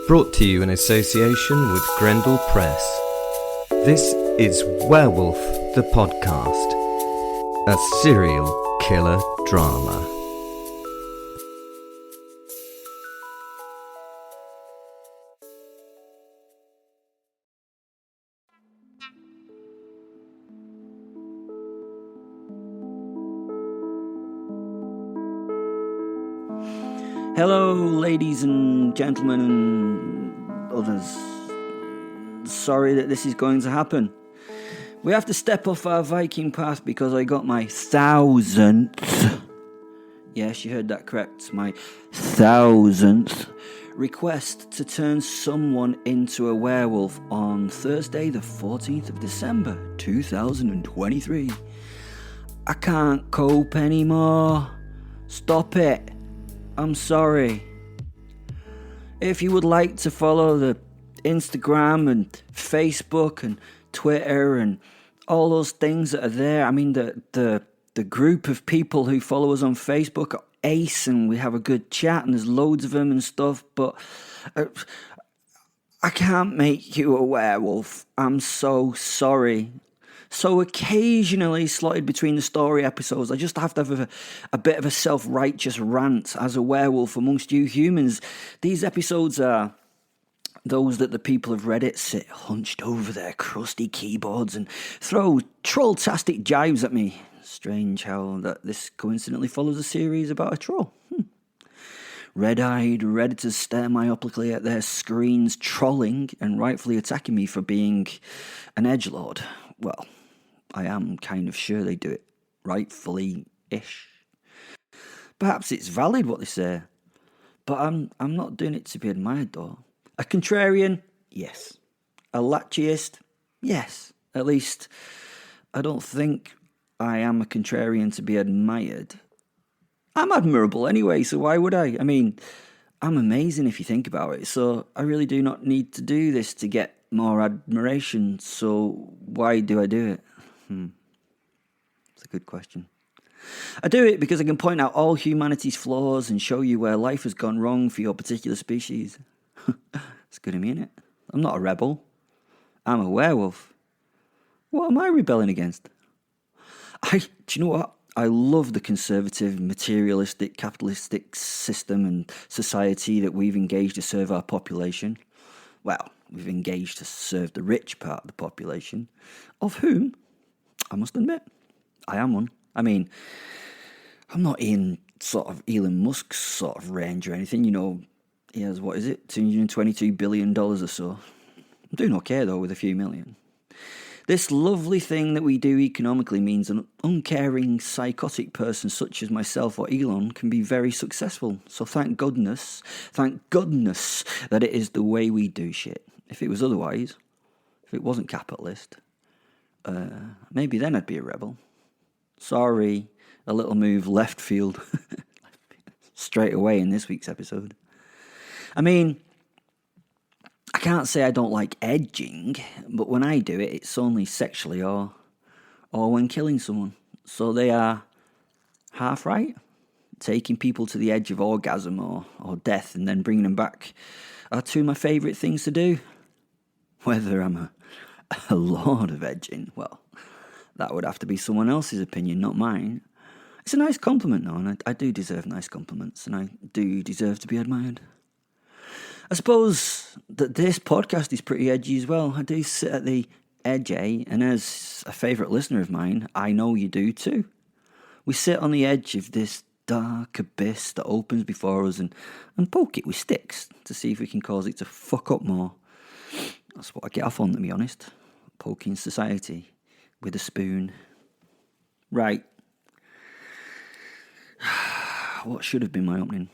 Brought to you in association with Grendel Press. This is Werewolf the Podcast, a serial killer drama. Hello, ladies and gentlemen and others. Sorry that this is going to happen. We have to step off our Viking path because I got my 1000th, yes, you heard that correct, my 1000th request to turn someone into a werewolf on Thursday the 14th of December 2023. I can't cope anymore. Stop it. I'm sorry. If you would like to follow the Instagram and Facebook and Twitter and all those things that are there, I mean the group of people who follow us on Facebook are ace and we have a good chat and there's loads of them and stuff, but I can't make you a werewolf. I'm so sorry. So occasionally, slotted between the story episodes, I just have to have a bit of a self-righteous rant as a werewolf amongst you humans. These episodes are those that the people of Reddit sit hunched over their crusty keyboards and throw troll-tastic jibes at me. Strange how that this coincidentally follows a series about a troll. Red-eyed Redditors stare myopically at their screens, trolling and rightfully attacking me for being an edgelord. Well, I am kind of sure they do it rightfully-ish. Perhaps it's valid what they say, but I'm not doing it to be admired though. A contrarian? Yes. A lachiist? Yes. At least, I don't think I am a contrarian to be admired. I'm admirable anyway, so why would I? I mean, I'm amazing if you think about it, so I really do not need to do this to get more admiration, so why do I do it? It's a good question. I do it because I can point out all humanity's flaws and show you where life has gone wrong for your particular species. It's good of me, innit? I'm not a rebel. I'm a werewolf. What am I rebelling against? Do you know what? I love the conservative, materialistic, capitalistic system and society that we've engaged to serve our population. Well, we've engaged to serve the rich part of the population, of whom, I must admit, I am one. I mean, I'm not in sort of Elon Musk's sort of range or anything, you know. He has, what is it, $222 billion or so. I'm doing okay, though, with a few million. This lovely thing that we do economically means an uncaring, psychotic person such as myself or Elon can be very successful. So thank goodness that it is the way we do shit. If it was otherwise, if it wasn't capitalist, maybe then I'd be a rebel. Sorry, a little move left field straight away in this week's episode. I mean, I can't say I don't like edging, but when I do it, it's only sexually or when killing someone. So they are half right. Taking people to the edge of orgasm or death and then bringing them back are two of my favourite things to do. Whether I'm a lord of edging, well, that would have to be someone else's opinion, not mine. It's a nice compliment, though, and I do deserve nice compliments, and I do deserve to be admired. I suppose that this podcast is pretty edgy as well. I do sit at the edge, and as a favourite listener of mine, I know you do too. We sit on the edge of this dark abyss that opens before us and poke it with sticks to see if we can cause it to fuck up more. That's what I get off on, to be honest. Poking society with a spoon. Right. What should have been my opening?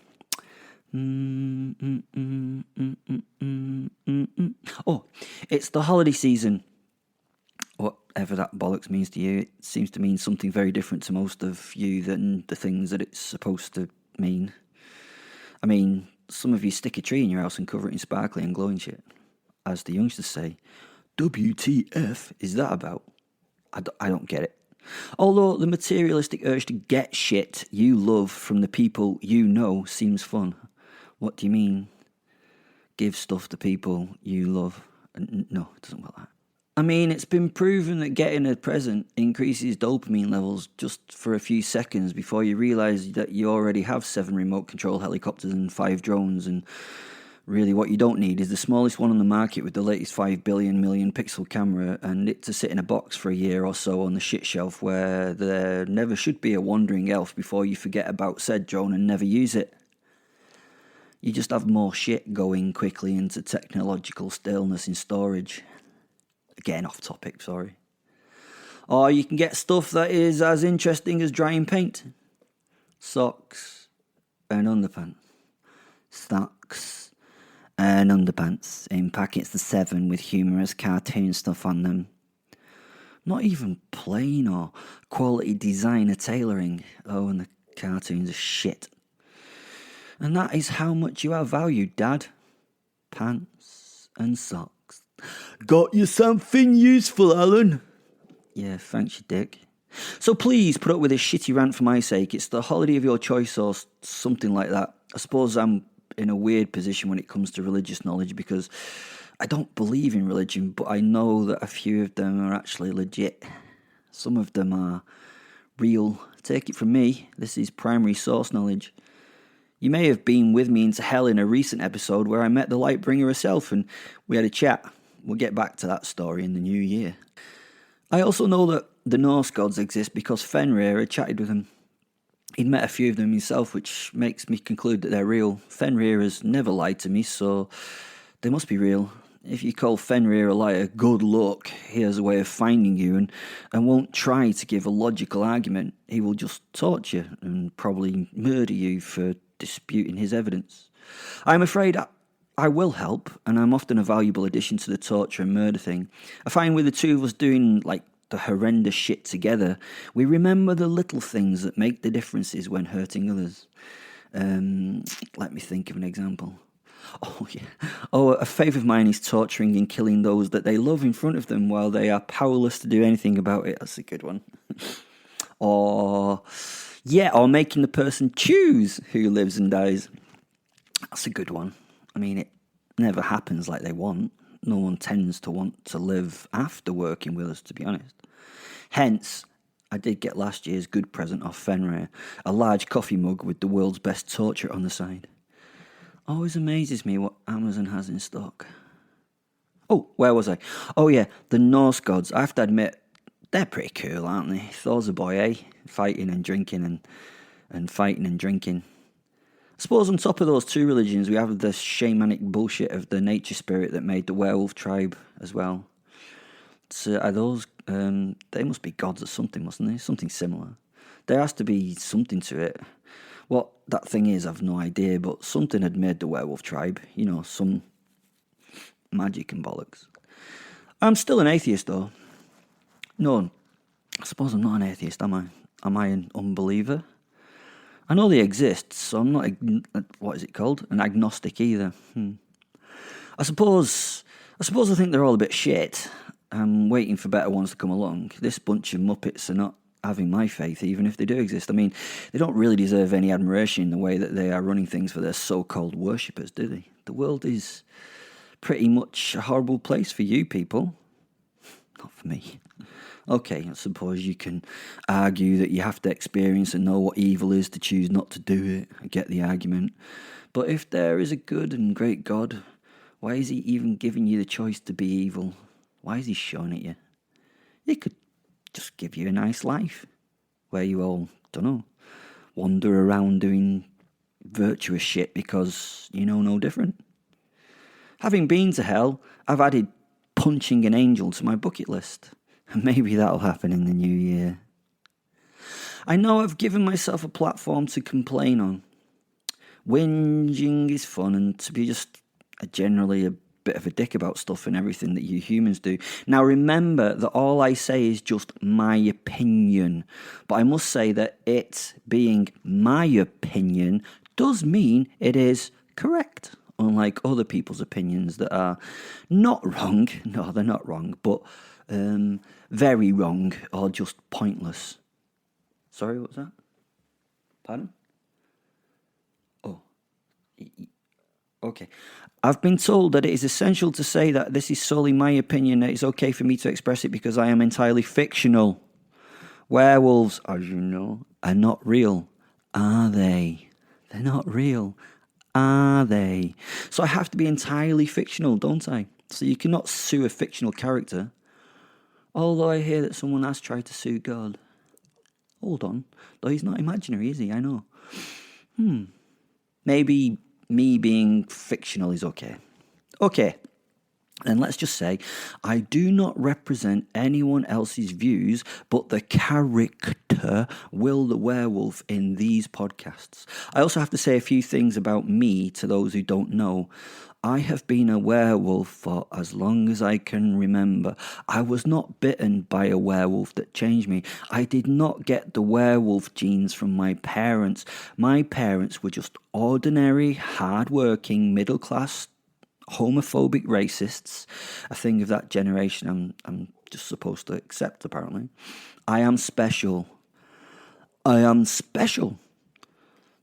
Oh, it's the holiday season. Whatever that bollocks means to you, it seems to mean something very different to most of you than the things that it's supposed to mean. I mean, some of you stick a tree in your house and cover it in sparkly and glowing shit. As the youngsters say, WTF is that about? I don't get it. Although the materialistic urge to get shit you love from the people you know seems fun. What do you mean? give stuff to people you love. No, it doesn't work like that. I mean, it's been proven that getting a present increases dopamine levels just for a few seconds before you realise that you already have 7 remote control helicopters and 5 drones, and really what you don't need is the smallest one on the market with the latest 5 billion million pixel camera, and it to sit in a box for a year or so on the shit shelf where there never should be a wandering elf before you forget about said drone and never use it. You just have more shit going quickly into technological staleness in storage. Again, off topic, sorry. Or you can get stuff that is as interesting as drying paint. Socks and underpants. Socks and underpants in packets of 7 with humorous cartoon stuff on them. Not even plain or quality designer tailoring. Oh, and the cartoons are shit. And that is how much you are valued, Dad. Pants and socks. Got you something useful, Alan? Yeah, thanks, you dick. So please put up with this shitty rant for my sake. It's the holiday of your choice or something like that. I suppose I'm in a weird position when it comes to religious knowledge because I don't believe in religion, but I know that a few of them are actually legit. Some of them are real. Take it from me, this is primary source knowledge. You may have been with me into hell in a recent episode where I met the Lightbringer herself and we had a chat. We'll get back to that story in the new year. I also know that the Norse gods exist because Fenrir had chatted with them. He'd met a few of them himself, which makes me conclude that they're real. Fenrir has never lied to me, so they must be real. If you call Fenrir a liar, good luck. He has a way of finding you and won't try to give a logical argument. He will just torture you and probably murder you for disputing his evidence. I'm afraid I will help, and I'm often a valuable addition to the torture and murder thing. I find with the two of us doing, the horrendous shit together, we remember the little things that make the differences when hurting others. Let me think of an example. Oh, yeah. Oh, a favourite of mine is torturing and killing those that they love in front of them while they are powerless to do anything about it. That's a good one. Or making the person choose who lives and dies. That's a good one. I mean, it never happens like they want. No one tends to want to live after working with us, to be honest. Hence, I did get last year's good present off Fenrir, a large coffee mug with the world's best torture on the side. Always amazes me what Amazon has in stock. Oh, where was I? Oh yeah, the Norse gods. I have to admit, they're pretty cool, aren't they? Thor's a boy, eh? Fighting and drinking and fighting and drinking. I suppose on top of those two religions, we have the shamanic bullshit of the nature spirit that made the werewolf tribe as well. So are those, they must be gods or something, mustn't they? Something similar. There has to be something to it. What that thing is, I've no idea, but something had made the werewolf tribe. You know, some magic and bollocks. I'm still an atheist, though. No, I suppose I'm not an atheist, am I? Am I an unbeliever? I know they exist, so I'm not, what is it called? An agnostic either. I suppose I think they're all a bit shit. I'm waiting for better ones to come along. This bunch of muppets are not having my faith, even if they do exist. I mean, they don't really deserve any admiration in the way that they are running things for their so-called worshippers, do they? The world is pretty much a horrible place for you people. Not for me. Okay, I suppose you can argue that you have to experience and know what evil is to choose not to do it. I get the argument. But if there is a good and great God, why is he even giving you the choice to be evil? Why is he showing it you? He could just give you a nice life where you all, wander around doing virtuous shit because you know no different. Having been to hell, I've added punching an angel to my bucket list. And maybe that'll happen in the new year. I know I've given myself a platform to complain on. Whinging is fun and to be just generally a bit of a dick about stuff and everything that you humans do. Now remember that all I say is just my opinion. But I must say that it being my opinion does mean it is correct. Unlike other people's opinions that are not wrong. No, they're not wrong, but very wrong or just pointless. Sorry, what was that? Pardon? Okay. I've been told that it is essential to say that this is solely my opinion, that it's okay for me to express it because I am entirely fictional. Werewolves, as you know, are not real, are they? They're not real, are they? So I have to be entirely fictional, don't I? So you cannot sue a fictional character. Although I hear that someone has tried to sue God. Hold on. Though he's not imaginary, is he? I know. Maybe me being fictional is okay. Okay. And let's just say, I do not represent anyone else's views, but the character Will the Werewolf in these podcasts. I also have to say a few things about me to those who don't know. I have been a werewolf for as long as I can remember. I was not bitten by a werewolf that changed me. I did not get the werewolf genes from my parents. My parents were just ordinary, hard-working, middle-class, homophobic racists, a thing of that generation I'm just supposed to accept, apparently. I am special. I am special.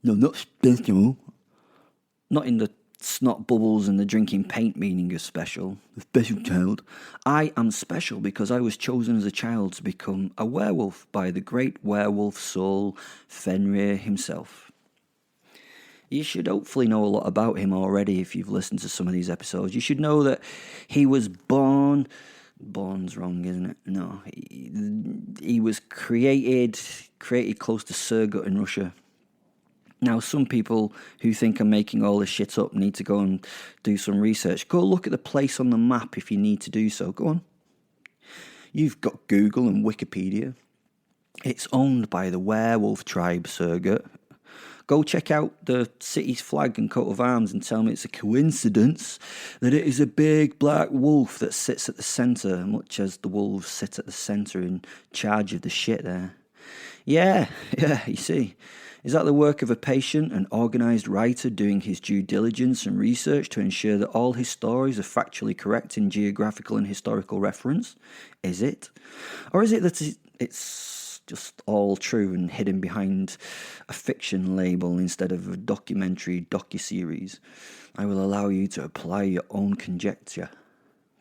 No, not special. Not in the snot bubbles and the drinking paint meaning of special. A special child. I am special because I was chosen as a child to become a werewolf by the great werewolf soul, Fenrir himself. You should hopefully know a lot about him already if you've listened to some of these episodes. You should know that he was born's wrong, isn't it? No, he was created close to Surgut in Russia. Now, some people who think I'm making all this shit up need to go and do some research. Go look at the place on the map if you need to do so. Go on. You've got Google and Wikipedia. It's owned by the werewolf tribe Surgut. Go check out the city's flag and coat of arms and tell me it's a coincidence that it is a big black wolf that sits at the centre, much as the wolves sit at the centre in charge of the shit there. Yeah, you see. Is that the work of a patient and organised writer doing his due diligence and research to ensure that all his stories are factually correct in geographical and historical reference? Is it? Or is it that it's just all true and hidden behind a fiction label instead of a documentary docuseries? I will allow you to apply your own conjecture.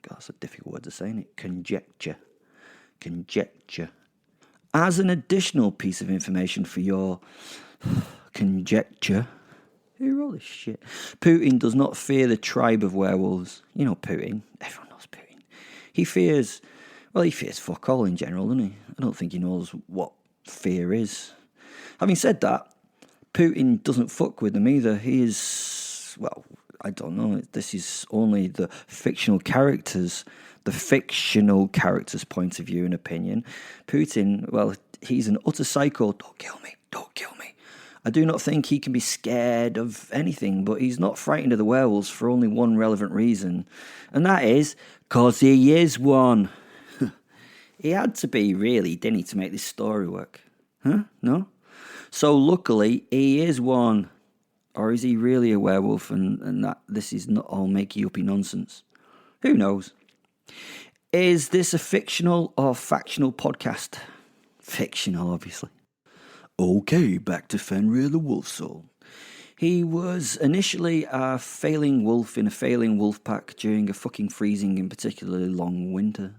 God, that's a difficult word to say, isn't it? Conjecture. As an additional piece of information for your conjecture, who wrote this shit? Putin does not fear the tribe of werewolves. You know Putin. Everyone knows Putin. He fears fuck all in general, doesn't he? I don't think he knows what fear is. Having said that, Putin doesn't fuck with them either. He is, well, I don't know. This is only the fictional character's point of view and opinion. Putin, well, he's an utter psycho. Don't kill me. I do not think he can be scared of anything, but he's not frightened of the werewolves for only one relevant reason, and that is because he is one. He had to be, really, didn't he, to make this story work? Huh? No? So luckily, he is one. Or is he really a werewolf and that this is not all makey-uppy nonsense? Who knows? Is this a fictional or factional podcast? Fictional, obviously. Okay, back to Fenrir the Wolf Soul. He was initially a failing wolf in a failing wolf pack during a fucking freezing and particularly long winter.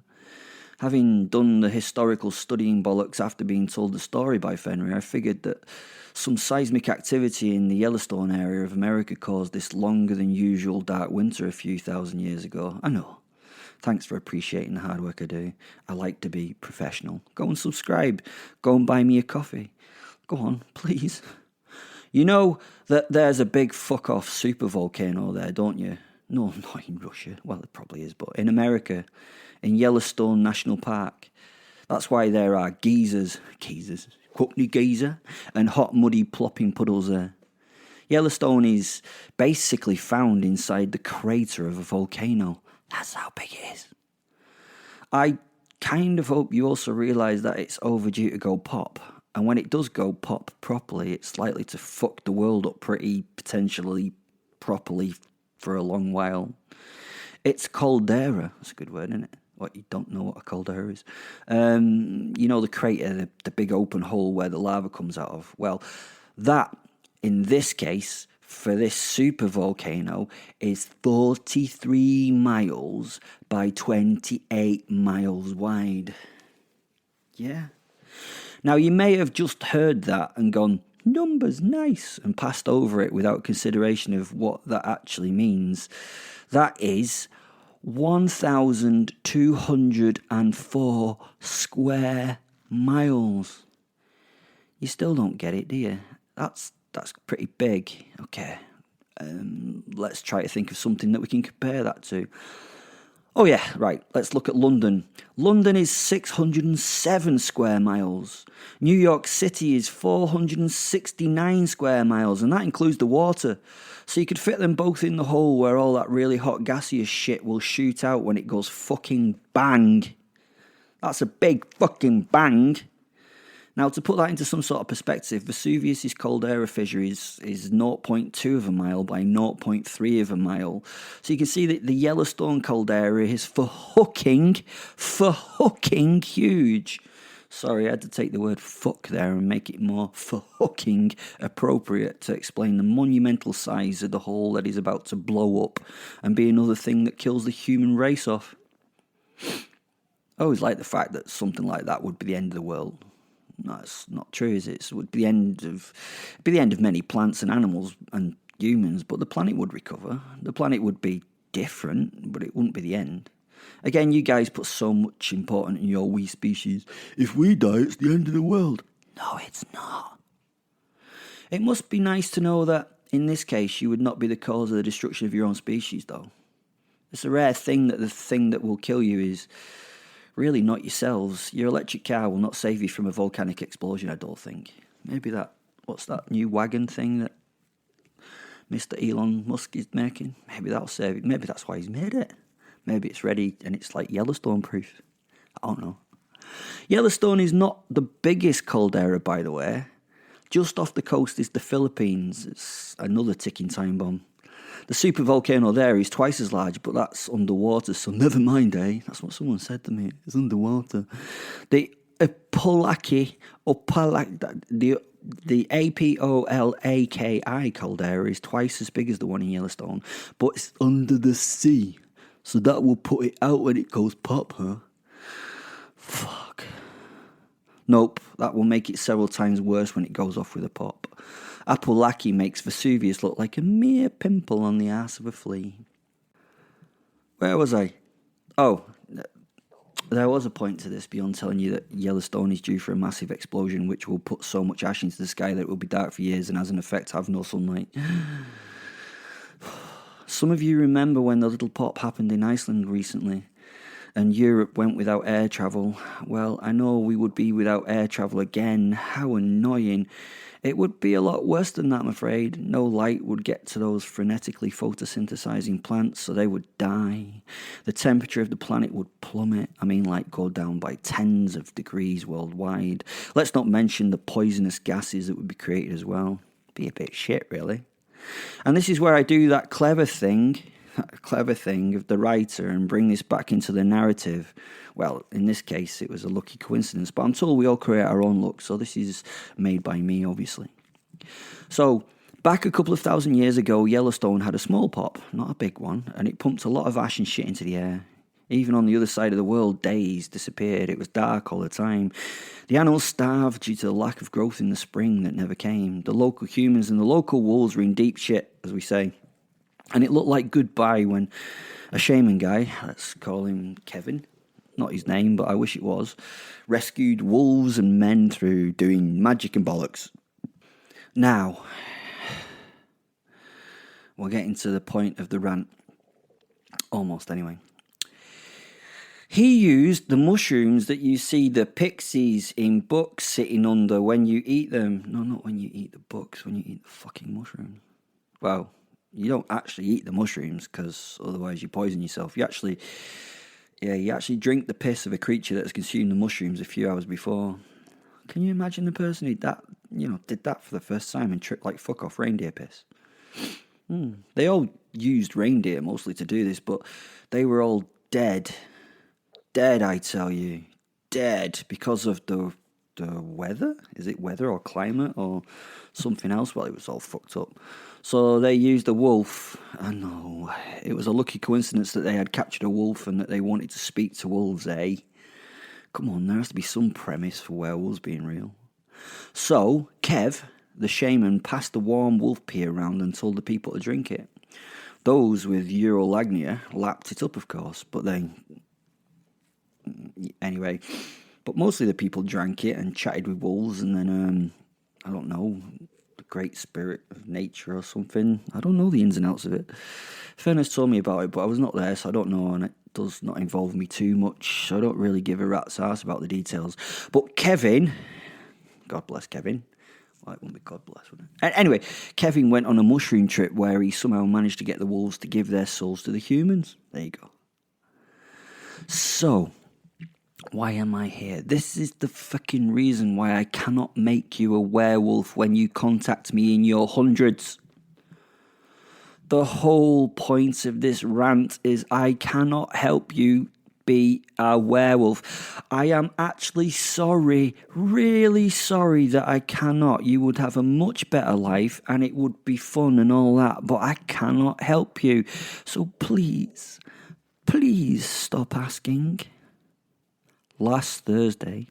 Having done the historical studying bollocks after being told the story by Fenrir, I figured that some seismic activity in the Yellowstone area of America caused this longer than usual dark winter a few thousand years ago. I know. Thanks for appreciating the hard work I do. I like to be professional. Go and subscribe. Go and buy me a coffee. Go on, please. You know that there's a big fuck-off supervolcano there, don't you? No, not in Russia. Well, it probably is, but in America, in Yellowstone National Park. That's why there are geysers, Cockney geyser, and hot muddy plopping puddles there. Yellowstone is basically found inside the crater of a volcano. That's how big it is. I kind of hope you also realise that it's overdue to go pop. And when it does go pop properly, it's likely to fuck the world up pretty potentially properly for a long while. It's caldera. That's a good word, isn't it? What, you don't know what a caldera is? You know the crater, the big open hole where the lava comes out of? Well, that, in this case, for this super volcano is 43 miles by 28 miles wide. Yeah. Now, you may have just heard that and gone, numbers, nice, and passed over it without consideration of what that actually means. That is 1,204 square miles. You still don't get it, do you? That's pretty big. Okay, let's try to think of something that we can compare that to. Oh yeah, right, let's look at London. London is 607 square miles. New York City is 469 square miles, and that includes the water. So you could fit them both in the hole where all that really hot gaseous shit will shoot out when it goes fucking bang. That's a big fucking bang. Now, to put that into some sort of perspective, Vesuvius's caldera fissure is 0.2 of a mile by 0.3 of a mile. So you can see that the Yellowstone caldera is for fucking huge. Sorry, I had to take the word fuck there and make it more fucking appropriate to explain the monumental size of the hole that is about to blow up and be another thing that kills the human race off. I always like the fact that something like that would be the end of the world. That's not true, is it? It would be the end of many plants and animals and humans, but the planet would recover. The planet would be different, but it wouldn't be the end. Again, you guys put so much importance in your we species. If we die, it's the end of the world. No, it's not. It must be nice to know that, in this case, you would not be the cause of the destruction of your own species, though. It's a rare thing that the thing that will kill you is really not yourselves. Your electric car will not save you from a volcanic explosion, I don't think. Maybe what's that new wagon thing that Mr. Elon Musk is making? Maybe that'll save it. Maybe that's why he's made it. Maybe it's ready and it's like Yellowstone proof. I don't know. Yellowstone is not the biggest caldera, by the way. Just off the coast is the Philippines. It's another ticking time bomb. The supervolcano there is twice as large, but that's underwater, so never mind, eh? That's what someone said to me. It's underwater. The Apolaki, the Apolaki caldera is twice as big as the one in Yellowstone, but it's under the sea, so that will put it out when it goes pop, huh? Fuck. Nope, that will make it several times worse when it goes off with a pop. Apolaki makes Vesuvius look like a mere pimple on the arse of a flea. Where was I? Oh, there was a point to this beyond telling you that Yellowstone is due for a massive explosion which will put so much ash into the sky that it will be dark for years and as an effect have no sunlight. Some of you remember when the little pop happened in Iceland recently and Europe went without air travel. Well, I know we would be without air travel again. How annoying. It would be a lot worse than that, I'm afraid. No light would get to those frenetically photosynthesizing plants, so they would die. The temperature of the planet would plummet. Go down by tens of degrees worldwide. Let's not mention the poisonous gases that would be created as well. Be a bit shit, really. And this is where I do that clever thing of the writer and bring this back into the narrative. Well, in this case, it was a lucky coincidence, but I'm told we all create our own luck, so this is made by me, obviously. So, back a couple of thousand years ago, Yellowstone had a small pop, not a big one, and it pumped a lot of ash and shit into the air. Even on the other side of the world, days disappeared. It was dark all the time. The animals starved due to the lack of growth in the spring that never came. The local humans and the local wolves were in deep shit, as we say. And it looked like goodbye when a shaman guy, let's call him Kevin, not his name, but I wish it was, rescued wolves and men through doing magic and bollocks. Now, we're getting to the point of the rant. Almost, anyway. He used the mushrooms that you see the pixies in books sitting under when you eat them. No, not when you eat the books, when you eat the fucking mushrooms. Well, you don't actually eat the mushrooms because otherwise you poison yourself. You actually drink the piss of a creature that's consumed the mushrooms a few hours before. Can you imagine the person who did that for the first time and tripped like fuck off reindeer piss? They all used reindeer mostly to do this, but they were all dead. Dead, I tell you. Dead because of the the weather. Is it weather or climate or something else? Well, it was all fucked up. So they used a wolf. I know. It was a lucky coincidence that they had captured a wolf and that they wanted to speak to wolves, eh? Come on, there has to be some premise for werewolves being real. So, Kev, the shaman, passed the warm wolf pee around and told the people to drink it. Those with urolagnia lapped it up, of course, but anyway, but mostly the people drank it and chatted with wolves, and then, I don't know, the great spirit of nature or something. I don't know the ins and outs of it. Fenrir told me about it, but I was not there, so I don't know, and it does not involve me too much, so I don't really give a rat's ass about the details. But Kevin, God bless Kevin. Well, it wouldn't be God bless, would it? Anyway, Kevin went on a mushroom trip where he somehow managed to get the wolves to give their souls to the humans. There you go. So, why am I here? This is the fucking reason why I cannot make you a werewolf when you contact me in your hundreds. The whole point of this rant is I cannot help you be a werewolf. I am actually sorry, really sorry that I cannot. You would have a much better life and it would be fun and all that, but I cannot help you. So please stop asking. Last Thursday,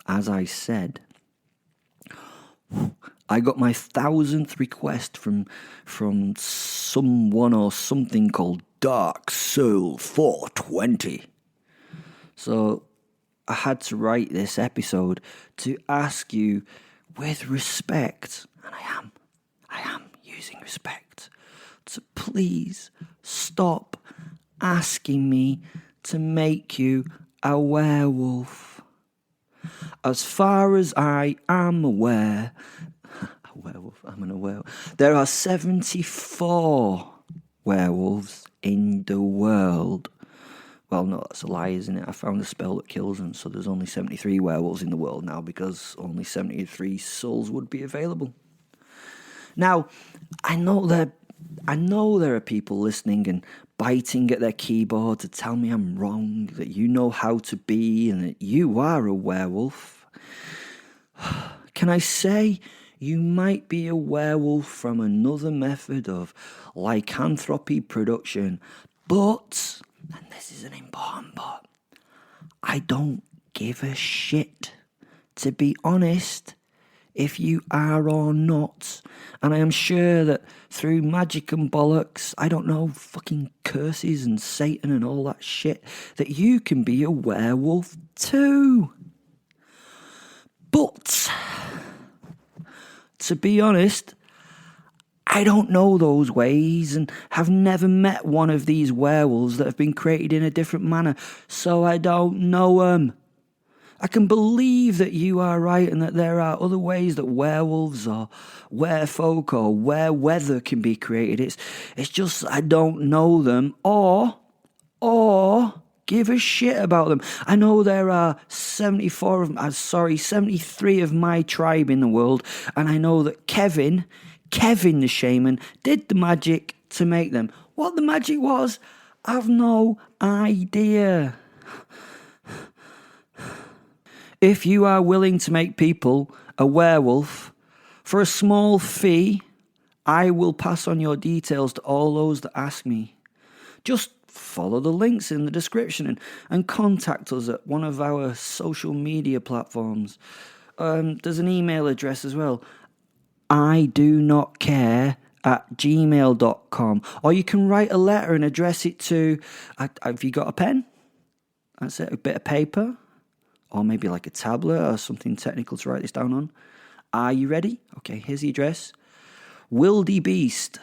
as I said, I got my 1,000th request from someone or something called Dark Soul 420. So I had to write this episode to ask you with respect, and I am using respect, to please stop asking me to make you a werewolf. As far as I am aware, there are 74 werewolves in the world. Well, no, that's a lie, isn't it? I found a spell that kills them, so there's only 73 werewolves in the world now because only 73 souls would be available. Now, I know there are people listening and biting at their keyboard to tell me I'm wrong, that you know how to be and that you are a werewolf. Can I say you might be a werewolf from another method of lycanthropy production, but, and this is an important but, I don't give a shit, to be honest, if you are or not. And I am sure that through magic and bollocks, I don't know, fucking curses and Satan and all that shit, that you can be a werewolf too. But, to be honest, I don't know those ways and have never met one of these werewolves that have been created in a different manner, so I don't know them. I can believe that you are right and that there are other ways that werewolves or werefolk or wereweather can be created. It's just I don't know them or give a shit about them. I know there are 73 of my tribe in the world, and I know that Kevin the shaman, did the magic to make them. What the magic was, I've no idea. If you are willing to make people a werewolf for a small fee, I will pass on your details to all those that ask me. Just follow the links in the description and contact us at one of our social media platforms. There's an email address as well. idonotcare@gmail.com. Or you can write a letter and address it to... Have you got a pen? That's it, a bit of paper. Or maybe like a tablet or something technical to write this down on. Are you ready? Okay, here's the address. Wildebeest.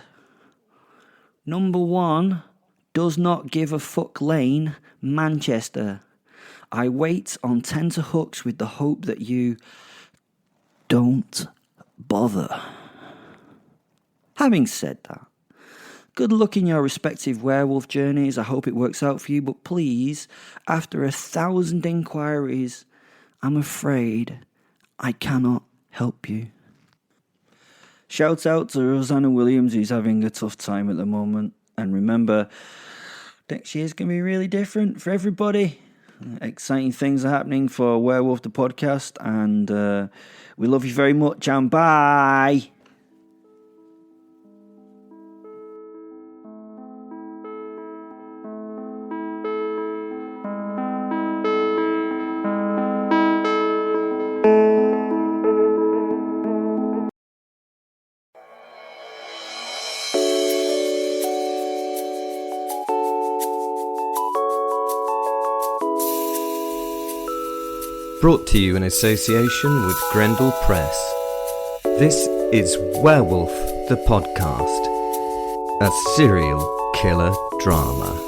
Number 1, Does Not Give a Fuck Lane, Manchester. I wait on tenterhooks with the hope that you don't bother. Having said that, good luck in your respective werewolf journeys. I hope it works out for you, but please, after 1,000 inquiries, I'm afraid I cannot help you. Shout out to Rosanna Williams, who's having a tough time at the moment. And remember, next year's going to be really different for everybody. Exciting things are happening for Werewolf the Podcast, and we love you very much, and bye! Brought to you in association with Grendel Press. This is Werewolf the Podcast, a serial killer drama.